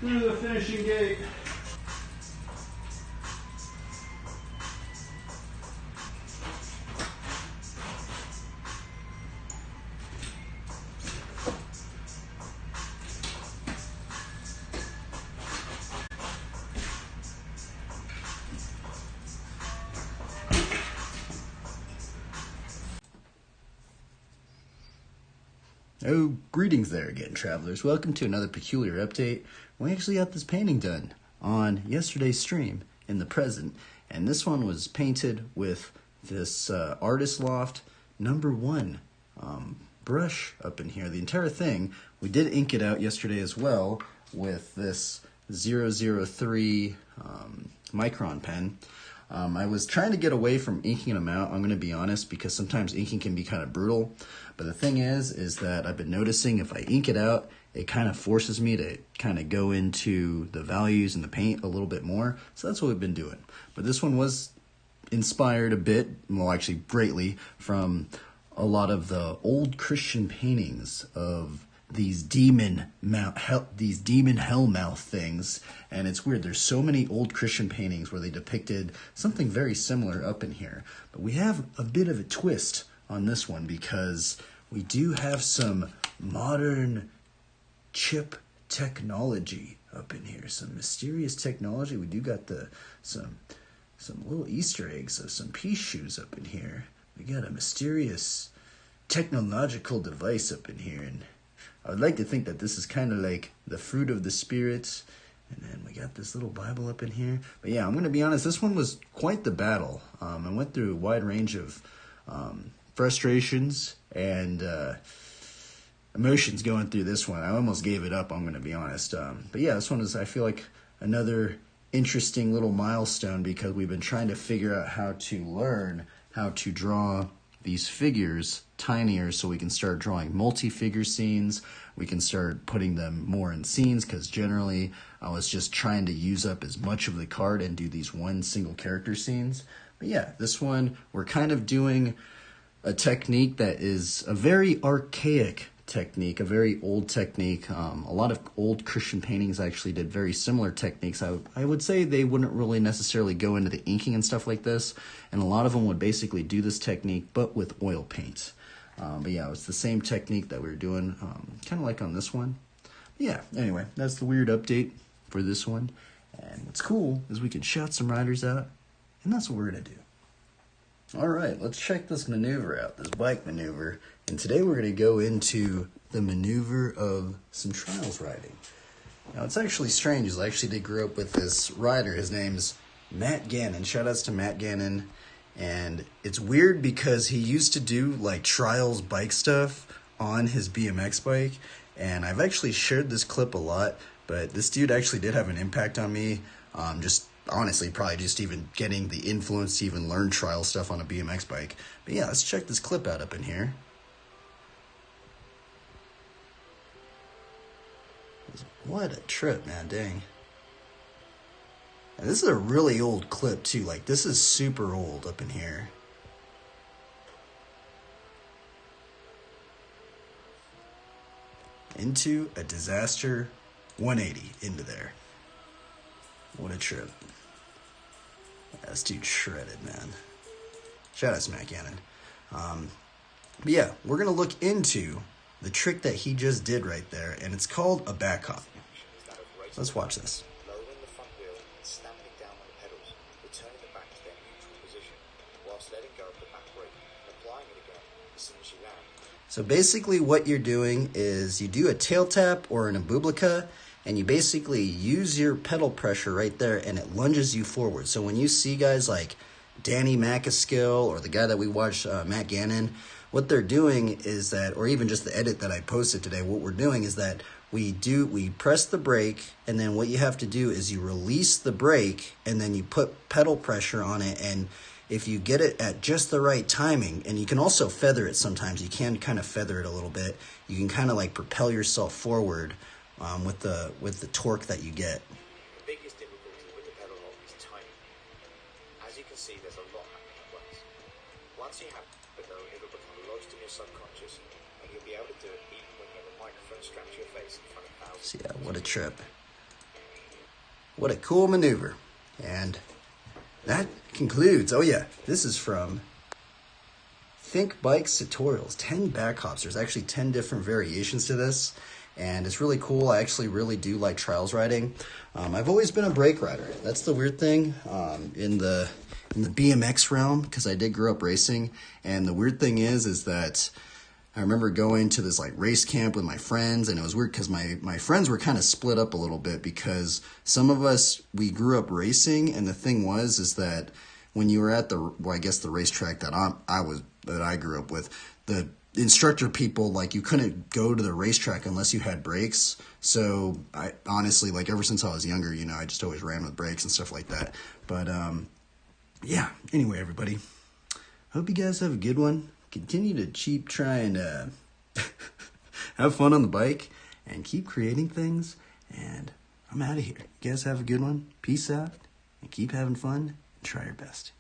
through the finishing gate. Oh, greetings there again, travelers. Welcome to another peculiar update. We actually got this painting done on yesterday's stream in the present, and this one was painted with this Artist Loft #1 brush up in here. The entire thing, we did ink it out yesterday as well with this 003 micron pen. I was trying to get away from inking them out, I'm going to be honest, because sometimes inking can be kind of brutal. But the thing is that I've been noticing if I ink it out, it kind of forces me to kind of go into the values and the paint a little bit more. So that's what we've been doing. But this one was inspired a bit, well actually greatly, from a lot of the old Christian paintings of these demon hellmouth things. And it's weird, there's so many old Christian paintings where they depicted something very similar up in here. But we have a bit of a twist on this one because we do have some modern chip technology up in here, some mysterious technology. We do got some little Easter eggs of some pea shoes up in here. We got a mysterious technological device up in here, and I would like to think that this is kind of like the fruit of the Spirit. And then we got this little Bible up in here. But yeah, I'm going to be honest, this one was quite the battle. I went through a wide range of frustrations and emotions going through this one. I almost gave it up, I'm going to be honest. But yeah, this one is, I feel like, another interesting little milestone because we've been trying to figure out how to learn how to draw these figures tinier so we can start drawing multi-figure scenes. We can start putting them more in scenes because generally I was just trying to use up as much of the card and do these one single character scenes. But yeah, this one we're kind of doing a technique that is a very archaic technique, a very old technique. A lot of old Christian paintings actually did very similar techniques. I would say they wouldn't really necessarily go into the inking and stuff like this, and a lot of them would basically do this technique but with oil paint. But yeah, it's the same technique that we were doing, kind of like on this one. But yeah, anyway, that's the weird update for this one. And what's cool is we can shout some riders out, and that's what we're going to do. Alright, let's check this maneuver out, this bike maneuver. And today we're going to go into the maneuver of some trials riding. Now it's actually strange, is I actually did grow up with this rider. His name's Matt Gannon. Shout outs to Matt Gannon. And it's weird because he used to do like trials bike stuff on his BMX bike. And I've actually shared this clip a lot, but this dude actually did have an impact on me. Just honestly, probably just even getting the influence to even learn trial stuff on a BMX bike. But yeah, let's check this clip out up in here. What a trip, man, dang. And this is a really old clip too, like this is super old up in here. Into a disaster 180 into there. What a trip. Yeah, this dude shredded, man. Shout out to Matt Gannon. But yeah, we're going to look into the trick that he just did right there, and it's called a back hop. Let's watch this. Lowering the front wheel and stamping down on the pedals, returning the back to their neutral position, whilst letting go of the back brake and applying it again as soon as you land. So basically what you're doing is you do a tail tap or an abublica, and you basically use your pedal pressure right there, and it lunges you forward. So when you see guys like Danny Macaskill or the guy that we watched, Matt Gannon, what they're doing is that, or even just the edit that I posted today, what we're doing is that we press the brake, and then what you have to do is you release the brake, and then you put pedal pressure on it, and if you get it at just the right timing, and you can also feather it sometimes, you can kind of feather it a little bit, you can kind of like propel yourself forward with the torque that you get. The biggest difficulty with the pedal lock is timing. As you can see, there's a lot happening at once. Once you have it though, it'll become lodged in your subconscious, and you'll be able to do it even when you have a microphone strapped to your face in front of thousands. So yeah, what a trip. What a cool maneuver. And that concludes. Oh yeah, this is from Think Bikes Tutorials. 10 back hops. There's actually 10 different variations to this, and it's really cool. I actually really do like trials riding. I've always been a brake rider. That's the weird thing in the BMX realm, because I did grow up racing. And the weird thing is that I remember going to this like race camp with my friends, and it was weird because my friends were kind of split up a little bit, because some of us, we grew up racing, and the thing is that when you were at the racetrack that I grew up with, the instructor people, like, you couldn't go to the racetrack unless you had brakes. So I honestly, like, ever since I was younger, I just always ran with brakes and stuff like that. But yeah, anyway, everybody, hope you guys have a good one. Continue to keep trying to have fun on the bike and keep creating things. And I'm out of here. You guys have a good one. Peace out and keep having fun and try your best.